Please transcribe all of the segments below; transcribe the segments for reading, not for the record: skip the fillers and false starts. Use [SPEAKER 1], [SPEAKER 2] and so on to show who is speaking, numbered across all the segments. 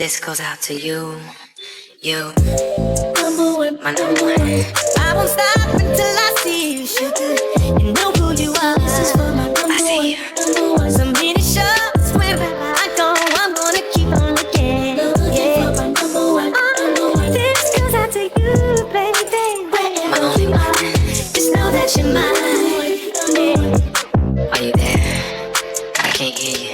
[SPEAKER 1] This goes out to you, my number one. I won't stop until I see you sugar and know who you are. This is for my number one. I see you. So many shots wherever I go, I'm gonna keep on looking. Yeah. For my number one. This goes out to you, baby. My only one. Just know that you're mine. Yeah. Are you there? I can't hear you.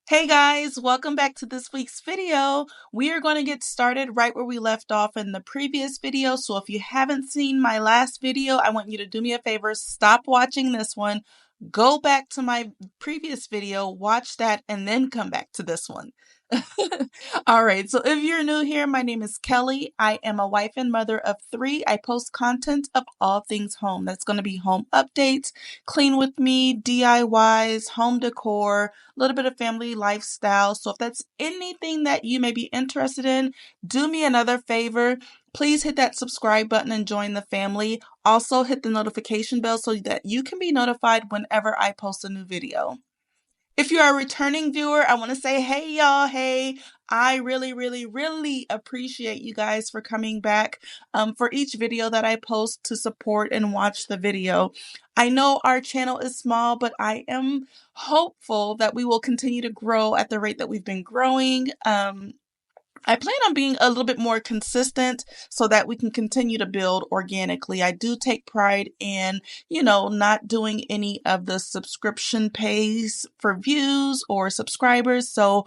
[SPEAKER 2] Hey guys, welcome back to this week's video. We are going to get started right where we left off in the previous video. So if you haven't seen my last video, I want you to do me a favor, stop watching this one, go back to my previous video, watch that, and then come back to this one. All right, so if you're new here, my name is Kelly. I am a wife and mother of 3. I post content of all things home. That's going to be home updates, clean with me, DIYs, home decor, a little bit of family lifestyle. So if that's anything that you may be interested in, do me another favor. Please hit that subscribe button and join the family. Also hit the notification bell so that you can be notified whenever I post a new video. If you're a returning viewer, I want to say, hey y'all, hey, I really appreciate you guys for coming back for each video that I post to support and watch the video. I know our channel is small, but I am hopeful that we will continue to grow at the rate that we've been growing. I plan on being a little bit more consistent so that we can continue to build organically. I do take pride in, not doing any of the subscription pays for views or subscribers. So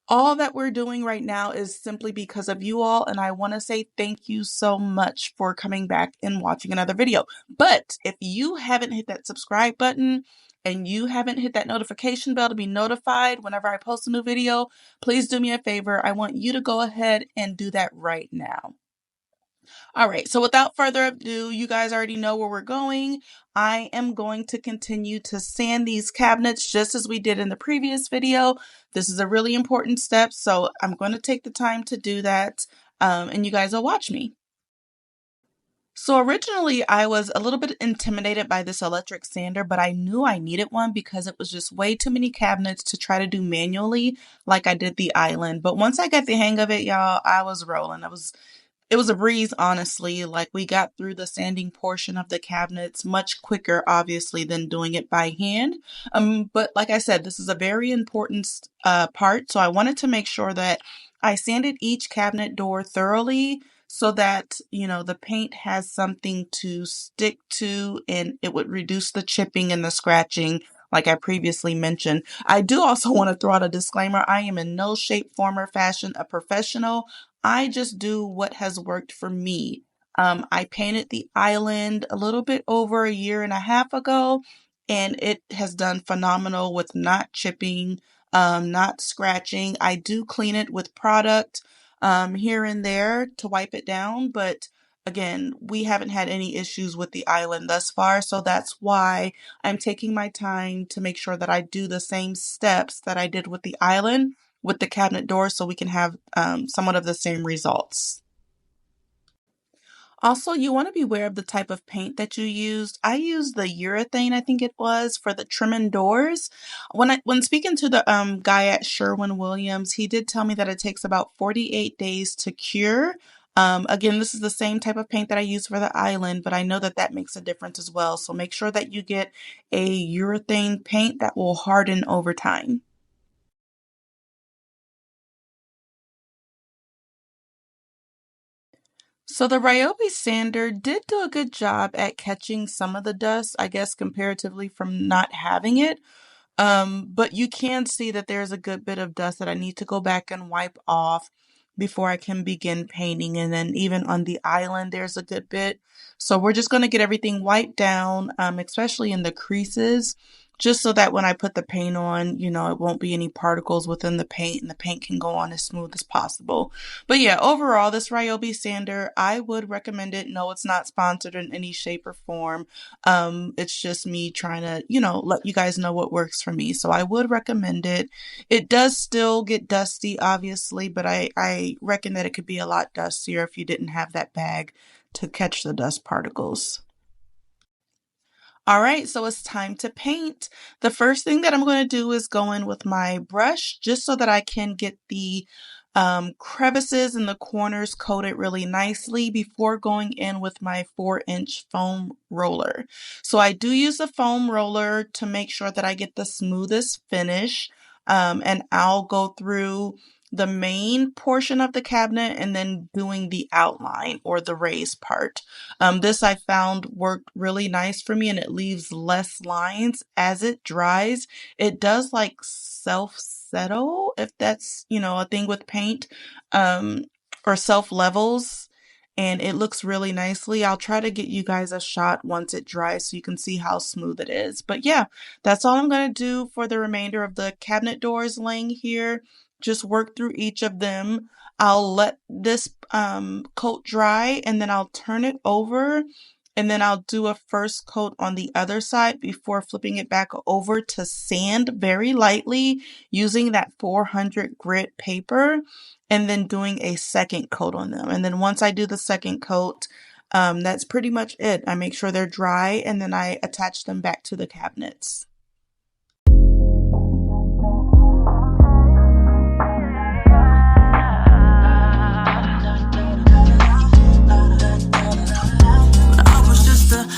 [SPEAKER 2] all that we're doing right now is simply because of you all. And I want to say thank you so much for coming back and watching another video. But if you haven't hit that subscribe button and you haven't hit that notification bell to be notified whenever I post a new video, please do me a favor. I want you to go ahead and do that right now. All right, so without further ado, you guys already know where we're going. I am going to continue to sand these cabinets just as we did in the previous video. This is a really important step, so I'm going to take the time to do that, and you guys will watch me. So originally I was a little bit intimidated by this electric sander, but I knew I needed one because it was just way too many cabinets to try to do manually like I did the island. But once I got the hang of it, y'all, I was rolling. It was a breeze, honestly. Like, we got through the sanding portion of the cabinets much quicker, obviously, than doing it by hand. But like I said, this is a very important part. So I wanted to make sure that I sanded each cabinet door thoroughly so that, the paint has something to stick to and it would reduce the chipping and the scratching, like I previously mentioned. I do also want to throw out a disclaimer. I am in no shape, form, or fashion a professional. I just do what has worked for me. I painted the island a little bit over a year and a half ago, and it has done phenomenal with not chipping, not scratching. I do clean it with product here and there to wipe it down, but again, we haven't had any issues with the island thus far, so that's why I'm taking my time to make sure that I do the same steps that I did with the island with the cabinet doors so we can have somewhat of the same results. Also, you want to be aware of the type of paint that you used. I used the urethane, I think it was, for the trim and doors. When speaking to the guy at Sherwin-Williams, he did tell me that it takes about 48 days to cure. Again, this is the same type of paint that I use for the island, but I know that that makes a difference as well. So make sure that you get a urethane paint that will harden over time. So the Ryobi sander did do a good job at catching some of the dust, I guess, comparatively from not having it. But you can see that there's a good bit of dust that I need to go back and wipe off before I can begin painting. And then even on the island, there's a good bit. So we're just going to get everything wiped down, especially in the creases, just so that when I put the paint on, it won't be any particles within the paint and the paint can go on as smooth as possible. But yeah, overall, this Ryobi sander, I would recommend it. No, it's not sponsored in any shape or form. It's just me trying to, let you guys know what works for me. So I would recommend it. It does still get dusty, obviously, but I reckon that it could be a lot dustier if you didn't have that bag to catch the dust particles. All right, so it's time to paint. The first thing that I'm going to do is go in with my brush just so that I can get the crevices and the corners coated really nicely before going in with my 4-inch foam roller. So I do use a foam roller to make sure that I get the smoothest finish, and I'll go through the main portion of the cabinet and then doing the outline or the raised part. This I found worked really nice for me, and it leaves less lines as it dries. It does like self-settle, if that's, a thing with paint, um, or self-levels, and it looks really nicely. I'll try to get you guys a shot once it dries so you can see how smooth it is. But yeah, that's all I'm going to do for the remainder of the cabinet doors laying here. Just work through each of them. I'll let this coat dry, and then I'll turn it over, and then I'll do a first coat on the other side before flipping it back over to sand very lightly using that 400 grit paper, and then doing a second coat on them. And then once I do the second coat, that's pretty much it. I make sure they're dry, and then I attach them back to the cabinets.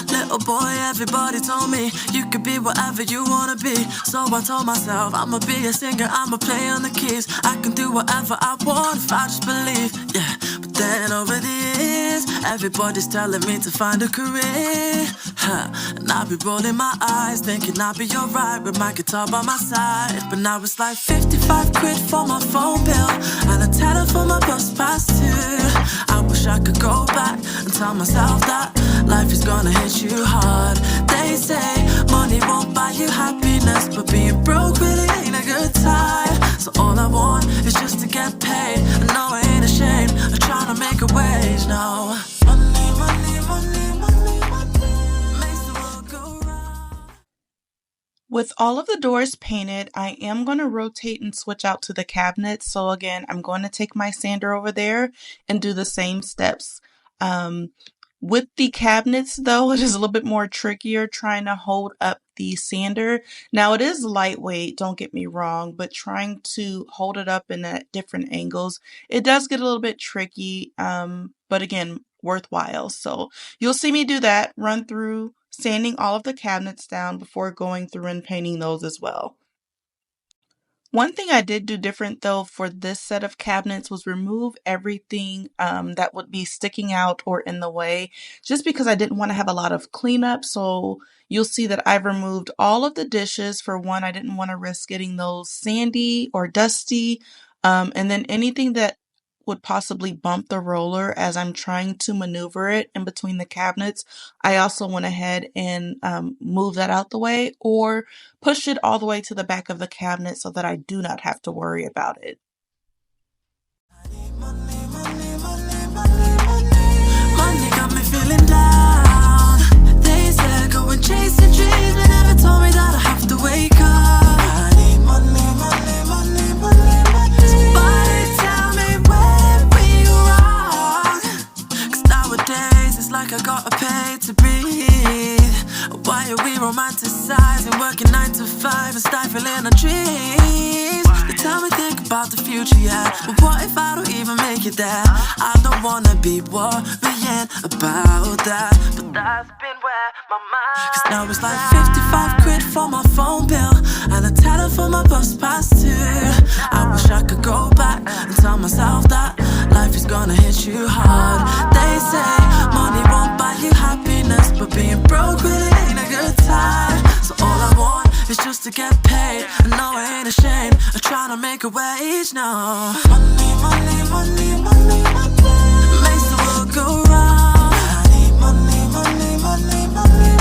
[SPEAKER 1] Little boy, everybody told me you could be whatever you wanna be. So I told myself I'ma be a singer, I'ma play on the keys. I can do whatever I want if I just believe, yeah. But then over the years, everybody's telling me to find a career, and I'll be rolling my eyes, thinking I'll be alright with my guitar by my side. But now it's like 55 quid for my phone bill and a tenner for my bus pass too. I wish I could go back and tell myself that life is gonna hit you hard. They say money won't buy you happiness, but being broke really ain't a good time. So all I want is just to get paid. I know I ain't ashamed of trying to make a wage, no. Money, money, money, money, money makes the world go round.
[SPEAKER 2] With all of the doors painted, I am going to rotate and switch out to the cabinets. So again, I'm going to take my sander over there and do the same steps. With the cabinets, though, it is a little bit more trickier trying to hold up the sander. Now, it is lightweight, don't get me wrong, but trying to hold it up in at different angles, it does get a little bit tricky, but again, worthwhile. So you'll see me do that, run through sanding all of the cabinets down before going through and painting those as well. One thing I did do different though for this set of cabinets was remove everything that would be sticking out or in the way, just because I didn't want to have a lot of cleanup. So you'll see that I've removed all of the dishes. For one, I didn't want to risk getting those sandy or dusty. And then anything that would possibly bump the roller as I'm trying to maneuver it in between the cabinets, I also went ahead and moved that out the way or pushed it all the way to the back of the cabinet so that I do not have to worry about it.
[SPEAKER 1] Money, money, money, money, money. Money got me feeling down. They said go and chase your dreams, but never told me that I have to wake up. Money, money, money, money, money, money. Somebody tell me where we wrong, 'cause nowadays it's like I gotta pay to breathe. Why are we romanticizing working 9 to 5 and stifling our dreams? They tell me think about the future, yeah, but what if I don't even make it there? I don't wanna be worrying about that, but that's been where my mind. 'Cause now it's like 55 quid for my phone bill and a tenner for my bus pass too. I wish I could go back and tell myself that life is gonna hit you hard. They say money won't buy you happiness, but being broke really ain't a good time. So all I want is just to get paid. I know I ain't ashamed of trying to make a wage, no. Money, money, money, money, money makes the world go round. Money, money, money, money, money.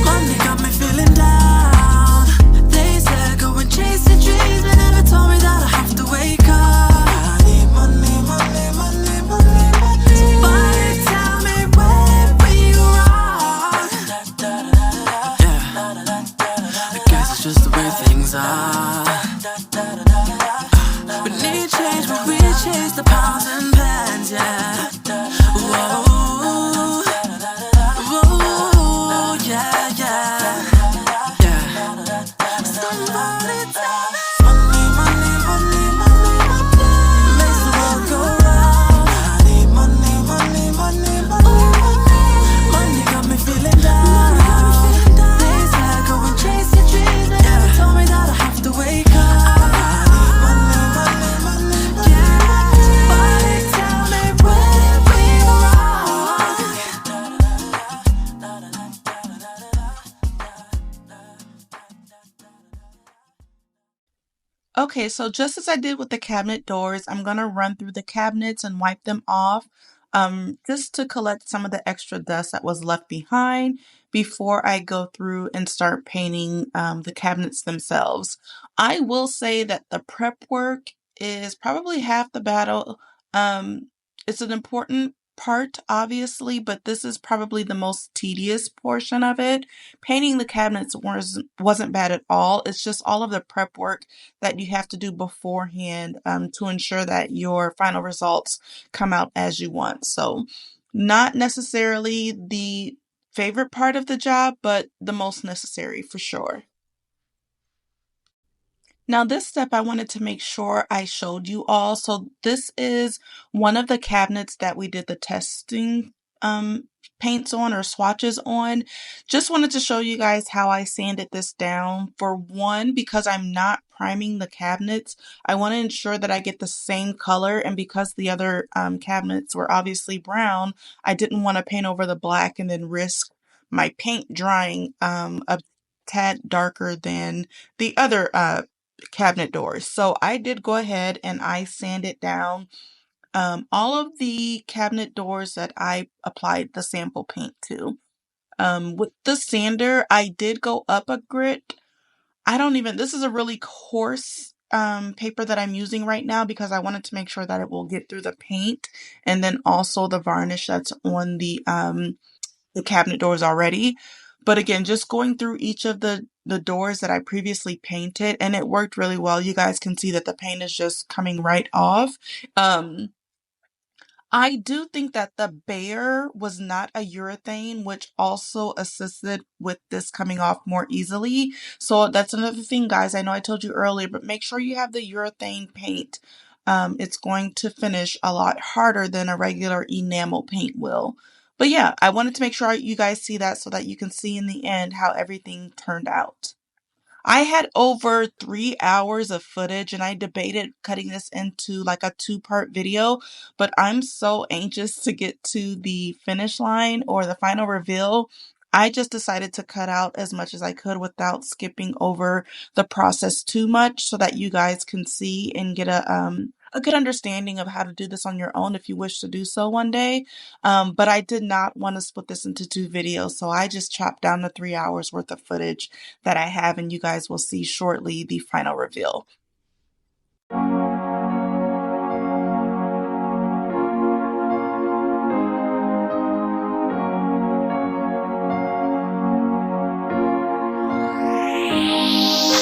[SPEAKER 1] Money got me feeling down. They said go and chase your dreams, but never told me that I have to wake up. Money, money, money, money, money. Somebody tell me where we wrong. Yeah, I guess it's just the way things are. We need change, but we chase the pounds and pence, yeah. Whoa, whoa, yeah, yeah.
[SPEAKER 2] Okay, so just as I did with the cabinet doors, I'm gonna run through the cabinets and wipe them off, just to collect some of the extra dust that was left behind before I go through and start painting the cabinets themselves. I will say that the prep work is probably half the battle. It's an important part, obviously, but this is probably the most tedious portion of it. Painting the cabinets wasn't bad at all. It's just all of the prep work that you have to do beforehand to ensure that your final results come out as you want. So, not necessarily the favorite part of the job, but the most necessary for sure. Now, this step I wanted to make sure I showed you all. So this is one of the cabinets that we did the testing paints on or swatches on. Just wanted to show you guys how I sanded this down. For one, because I'm not priming the cabinets, I want to ensure that I get the same color. And because the other cabinets were obviously brown, I didn't want to paint over the black and then risk my paint drying a tad darker than the other cabinet doors. So I did go ahead and I sanded down all of the cabinet doors that I applied the sample paint to. With the sander, I did go up a grit. This is a really coarse paper that I'm using right now because I wanted to make sure that it will get through the paint and then also the varnish that's on the cabinet doors already. But again, just going through each of the doors that I previously painted, and it worked really well. You guys can see that the paint is just coming right off. I do think that the Bear was not a urethane, which also assisted with this coming off more easily. So that's another thing, guys. I know I told you earlier, but make sure you have the urethane paint. It's going to finish a lot harder than a regular enamel paint will. But yeah, I wanted to make sure you guys see that so that you can see in the end how everything turned out. I had over 3 hours of footage and I debated cutting this into like a two-part video, but I'm so anxious to get to the finish line or the final reveal. I just decided to cut out as much as I could without skipping over the process too much so that you guys can see and get a good understanding of how to do this on your own if you wish to do so one day. But I did not want to split this into two videos, so I just chopped down the 3 hours worth of footage that I have, and you guys will see shortly the final reveal.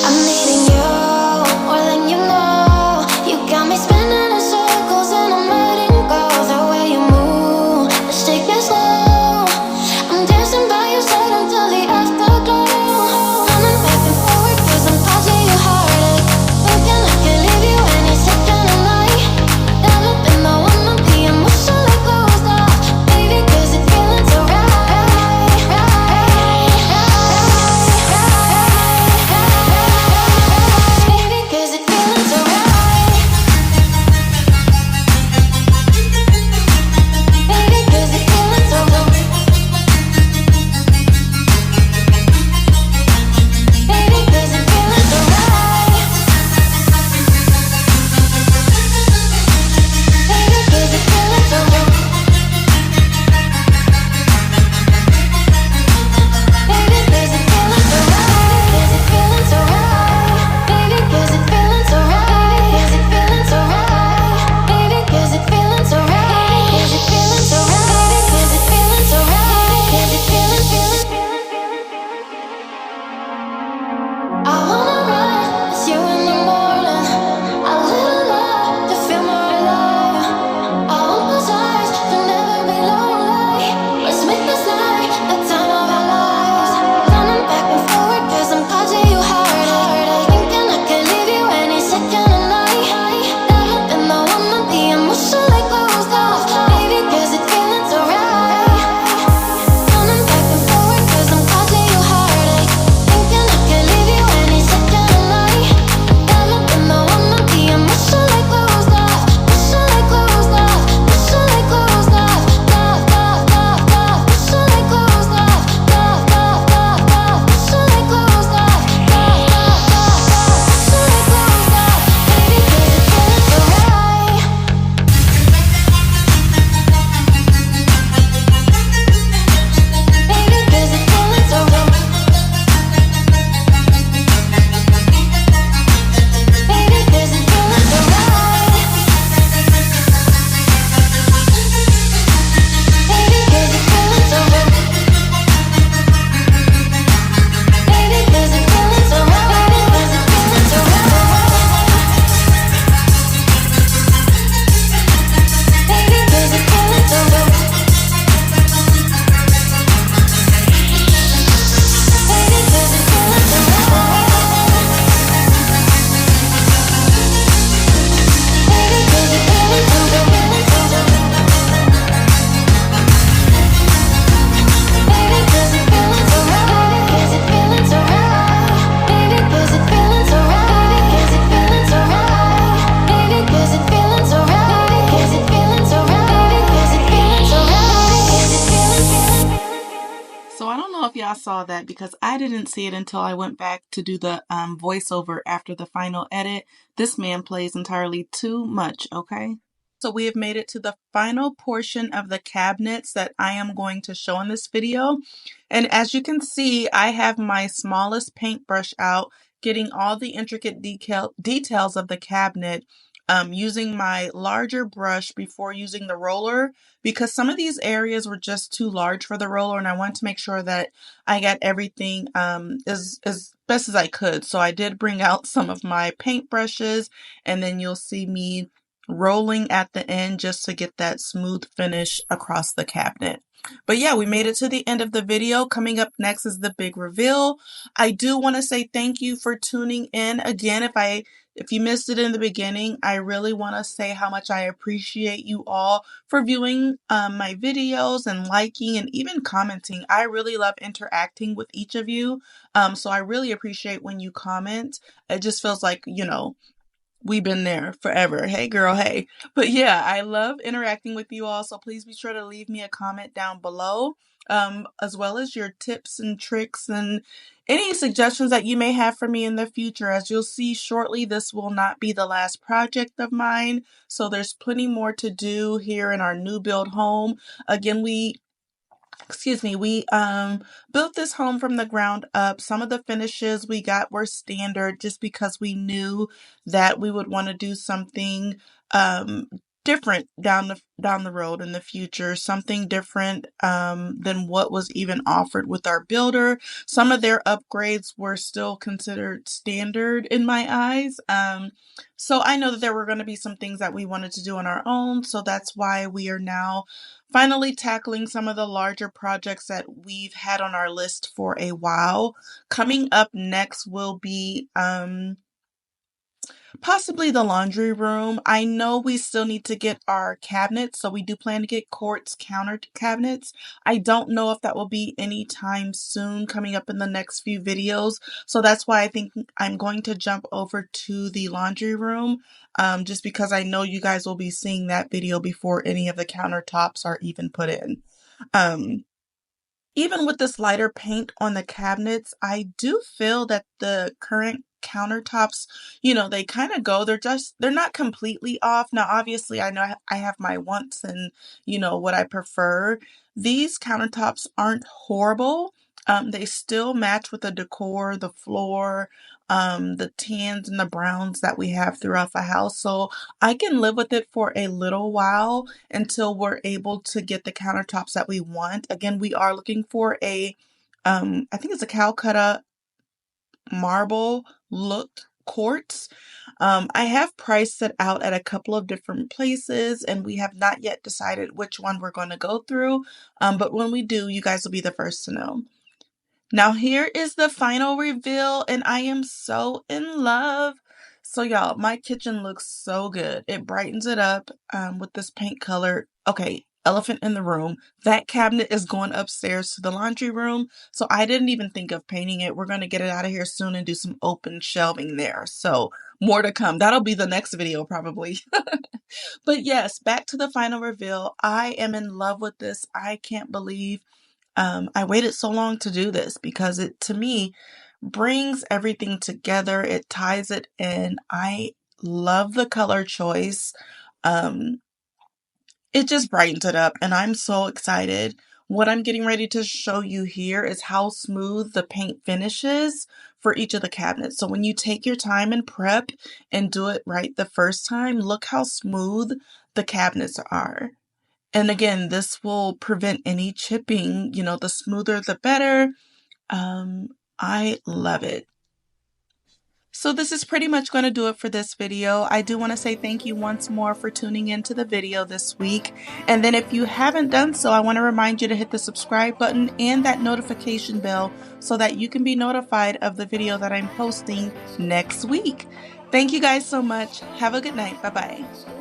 [SPEAKER 1] I'm needing you more than you know. You got me spinning in circles and I'm letting go. The way you move, let's take it slow. I'm dancing by your side until the afterglow. Running back and forward 'cause I'm touching you harder.
[SPEAKER 2] saw that because I didn't see it until I went back to do the voiceover after the final edit. This man plays entirely too much, okay? So we have made it to the final portion of the cabinets that I am going to show in this video. And as you can see, I have my smallest paintbrush out, getting all the intricate details of the cabinet, using my larger brush before using the roller, because some of these areas were just too large for the roller, and I wanted to make sure that I got everything as best as I could. So I did bring out some of my paintbrushes, and then you'll see me rolling at the end just to get that smooth finish across the cabinet. But yeah, we made it to the end of the video. Coming up next is the big reveal. I do want to say thank you for tuning in. Again, if you missed it in the beginning, I really want to say how much I appreciate you all for viewing my videos and liking and even commenting. I really love interacting with each of you. So I really appreciate when you comment. It just feels like, we've been there forever. Hey girl, hey. But yeah, I love interacting with you all, so please be sure to leave me a comment down below, as well as your tips and tricks and any suggestions that you may have for me in the future. As you'll see shortly, this will not be the last project of mine, so there's plenty more to do here in our new build home. Again, we built this home from the ground up. Some of the finishes we got were standard just because we knew that we would want to do something different down the road in the future, something different than what was even offered with our builder. Some of their upgrades were still considered standard in my eyes. So I know that there were going to be some things that we wanted to do on our own. So that's why we are now finally tackling some of the larger projects that we've had on our list for a while. Coming up next will be possibly the laundry room. I know we still need to get our cabinets, so we do plan to get quartz counter cabinets. I don't know if that will be anytime soon, coming up in the next few videos. So that's why I think I'm going to jump over to the laundry room, just because I know you guys will be seeing that video before any of the countertops are even put in. Even with this lighter paint on the cabinets, I do feel that the current countertops, they kind of go, they're not completely off. Now, obviously, I know I have my wants and, what I prefer. These countertops aren't horrible. They still match with the decor, the floor, the tans and the browns that we have throughout the house. So I can live with it for a little while until we're able to get the countertops that we want. Again, we are looking for I think it's a Calcutta marble looked quartz. I have priced it out at a couple of different places, and we have not yet decided which one we're going to go through. But when we do, you guys will be the first to know. Now here is the final reveal, and I am so in love. So y'all, my kitchen looks so good. It brightens it up with this paint color. Okay, elephant in the room. That cabinet is going upstairs to the laundry room. So I didn't even think of painting it. We're going to get it out of here soon and do some open shelving there. So more to come. That'll be the next video probably. But yes, back to the final reveal. I am in love with this. I can't believe I waited so long to do this because it, to me, brings everything together. It ties it in. I love the color choice. It just brightens it up, and I'm so excited. What I'm getting ready to show you here is how smooth the paint finishes for each of the cabinets. So when you take your time and prep and do it right the first time, look how smooth the cabinets are. And again, this will prevent any chipping. The smoother, the better. I love it. So this is pretty much going to do it for this video. I do want to say thank you once more for tuning into the video this week. And then if you haven't done so, I want to remind you to hit the subscribe button and that notification bell so that you can be notified of the video that I'm posting next week. Thank you guys so much. Have a good night. Bye-bye.